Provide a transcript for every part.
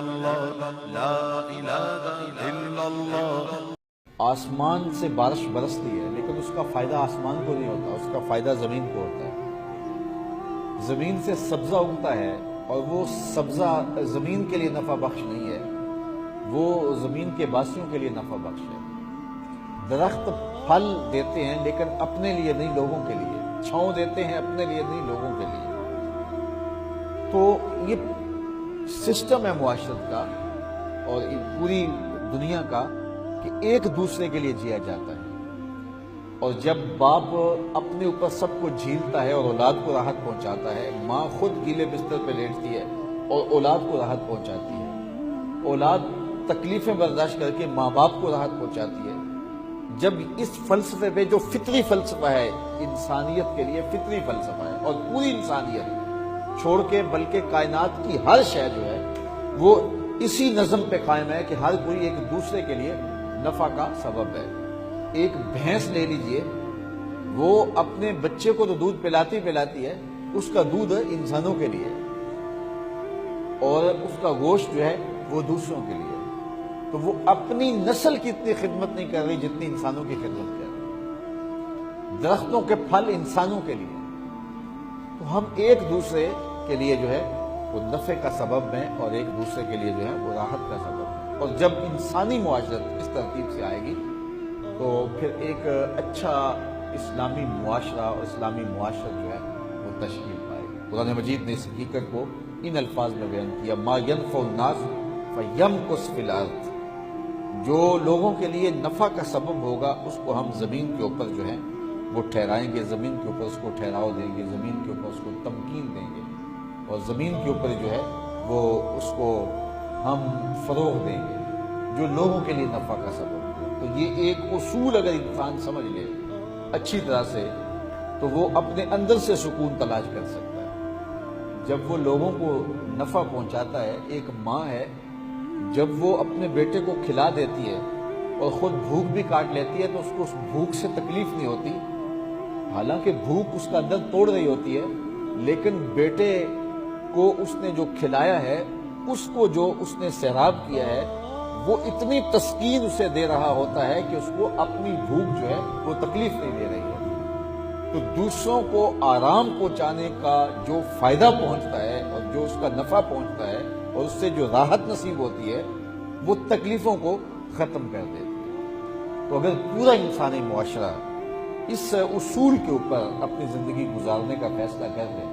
اللہ لا الہ الا اللہ۔ آسمان سے بارش برستی ہے لیکن اس کا فائدہ آسمان کو نہیں ہوتا، اس کا فائدہ زمین کو ہوتا ہے۔ زمین سے سبزہ اگتا ہے اور وہ سبزہ زمین کے لیے نفع بخش نہیں ہے، وہ زمین کے باسیوں کے لیے نفع بخش ہے۔ درخت پھل دیتے ہیں لیکن اپنے لیے نہیں، لوگوں کے لیے، چھاؤں دیتے ہیں اپنے لیے نہیں، لوگوں کے لیے۔ تو یہ سسٹم ہے معاشرت کا اور پوری دنیا کا کہ ایک دوسرے کے لیے جیا جاتا ہے، اور جب باپ اپنے اوپر سب کو جھیلتا ہے اور اولاد کو راحت پہنچاتا ہے، ماں خود گیلے بستر پہ لیٹتی ہے اور اولاد کو راحت پہنچاتی ہے، اولاد تکلیفیں برداشت کر کے ماں باپ کو راحت پہنچاتی ہے۔ جب اس فلسفے پہ جو فطری فلسفہ ہے، انسانیت کے لیے فطری فلسفہ ہے، اور پوری انسانیت چھوڑ کے بلکہ کائنات کی ہر شے جو ہے وہ اسی نظم پہ قائم ہے کہ ہر کوئی ایک دوسرے کے لیے نفع کا سبب ہے۔ ایک بھینس لے لیجئے، وہ اپنے بچے کو تو دودھ پلاتی ہے، اس کا دودھ انسانوں کے لیے اور اس کا گوشت جو ہے وہ دوسروں کے لیے، تو وہ اپنی نسل کی اتنی خدمت نہیں کر رہی جتنی انسانوں کی خدمت کر رہی۔ درختوں کے پھل انسانوں کے لیے، تو ہم ایک دوسرے کے لیے جو ہے وہ نفع کا سبب ہیں اور ایک دوسرے کے لیے جو ہے وہ راحت کا سبب ہے۔ اور جب انسانی معاشرت اس ترتیب سے آئے گی تو پھر ایک اچھا اسلامی معاشرہ اور اسلامی معاشرت جو ہے وہ تشکیل پائے گی۔ قرآن مجید نے اس حقیقت کو ان الفاظ میں بیان کیا، ما ينفع الناس فیمکث فی الارض، جو لوگوں کے لیے نفع کا سبب ہوگا اس کو ہم زمین کے اوپر جو ہے وہ ٹھہرائیں گے، زمین کے اوپر اس کو ٹھہراؤ دیں گے، زمین کے اوپر اس کو تمکین دیں گے، اور زمین کے اوپر جو ہے وہ اس کو ہم فروغ دیں گے جو لوگوں کے لیے نفع کا سبب ہو۔ تو یہ ایک اصول اگر انسان سمجھ لے اچھی طرح سے تو وہ اپنے اندر سے سکون تلاش کر سکتا ہے۔ جب وہ لوگوں کو نفع پہنچاتا ہے، ایک ماں ہے جب وہ اپنے بیٹے کو کھلا دیتی ہے اور خود بھوک بھی کاٹ لیتی ہے تو اس کو اس بھوک سے تکلیف نہیں ہوتی، حالانکہ بھوک اس کا اندر توڑ رہی ہوتی ہے، لیکن بیٹے کو اس نے جو کھلایا ہے، اس کو جو اس نے سیراب کیا ہے، وہ اتنی تسکین اسے دے رہا ہوتا ہے کہ اس کو اپنی بھوک جو ہے وہ تکلیف نہیں دے رہی ہوتی۔ تو دوسروں کو آرام پہنچانے کا جو فائدہ پہنچتا ہے اور جو اس کا نفع پہنچتا ہے اور اس سے جو راحت نصیب ہوتی ہے وہ تکلیفوں کو ختم کر دیتی ہے۔ تو اگر پورا انسانی معاشرہ اس اصول کے اوپر اپنی زندگی گزارنے کا فیصلہ کر لے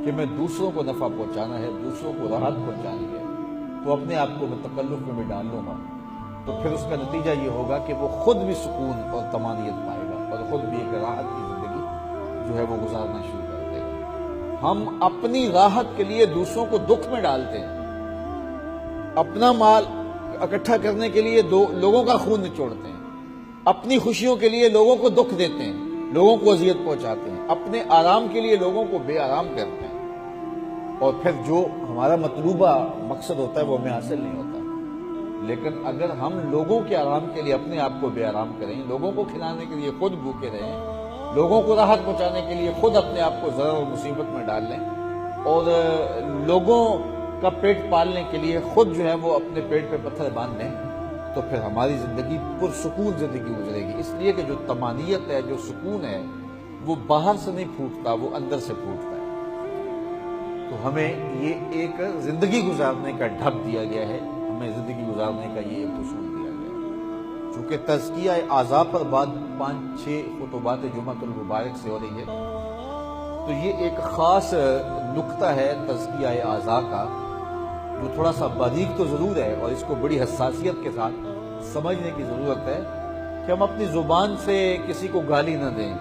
کہ میں دوسروں کو نفع پہنچانا ہے، دوسروں کو راحت پہنچانی ہے، تو اپنے آپ کو میں تکلف میں بھی ڈال لوں گا، تو پھر اس کا نتیجہ یہ ہوگا کہ وہ خود بھی سکون اور طمانینت پائے گا اور خود بھی ایک راحت کی زندگی جو ہے وہ گزارنا شروع کر دے گا۔ ہم اپنی راحت کے لیے دوسروں کو دکھ میں ڈالتے ہیں، اپنا مال اکٹھا کرنے کے لیے لوگوں کا خون نچوڑتے ہیں، اپنی خوشیوں کے لیے لوگوں کو دکھ دیتے ہیں، لوگوں کو اذیت پہنچاتے ہیں، اپنے آرام کے لیے لوگوں کو بے آرام کرتے ہیں، اور پھر جو ہمارا مطلوبہ مقصد ہوتا ہے وہ ہمیں حاصل نہیں ہوتا۔ لیکن اگر ہم لوگوں کے آرام کے لیے اپنے آپ کو بے آرام کریں، لوگوں کو کھلانے کے لیے خود بھوکے رہیں، لوگوں کو راحت پہنچانے کے لیے خود اپنے آپ کو ضرر اور مصیبت میں ڈال لیں، اور لوگوں کا پیٹ پالنے کے لیے خود جو ہے وہ اپنے پیٹ پہ پتھر باندھ لیں، تو پھر ہماری زندگی پرسکون زندگی گزرے گی۔ اس لیے کہ جو طمانینت ہے، جو سکون ہے، وہ باہر سے نہیں پھوٹتا، وہ اندر سے پھوٹتا ہے۔ تو ہمیں یہ ایک زندگی گزارنے کا ڈھب دیا گیا ہے، ہمیں زندگی گزارنے کا یہ ایک اصول دیا گیا ہے۔ چونکہ تزکیہ اعضاء پر بعد 5-6 خطبات جمعۃ المبارک سے ہو رہی ہے، تو یہ ایک خاص نقطہ ہے تزکیہ اعضاء کا، جو تھوڑا سا باریک تو ضرور ہے اور اس کو بڑی حساسیت کے ساتھ سمجھنے کی ضرورت ہے کہ ہم اپنی زبان سے کسی کو گالی نہ دیں،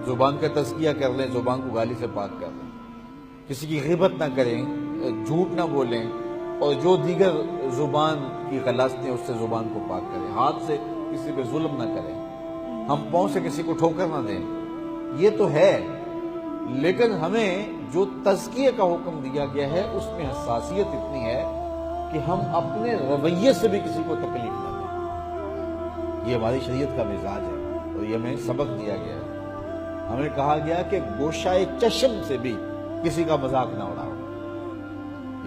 زبان کا تزکیہ کر لیں، زبان کو گالی سے پاک کر لیں، کسی کی غیبت نہ کریں، جھوٹ نہ بولیں، اور جو دیگر زبان کی غلاظتیں اس سے زبان کو پاک کریں، ہاتھ سے کسی پہ ظلم نہ کریں، ہم پاؤں سے کسی کو ٹھوکر نہ دیں۔ یہ تو ہے، لیکن ہمیں جو تزکیہ کا حکم دیا گیا ہے اس میں حساسیت اتنی ہے کہ ہم اپنے رویے سے بھی کسی کو تکلیف نہ دیں۔ یہ ہماری شریعت کا مزاج ہے اور یہ ہمیں سبق دیا گیا ہے۔ ہمیں کہا گیا کہ گوشہ چشم سے بھی کسی کا مذاق نہ اڑاؤ،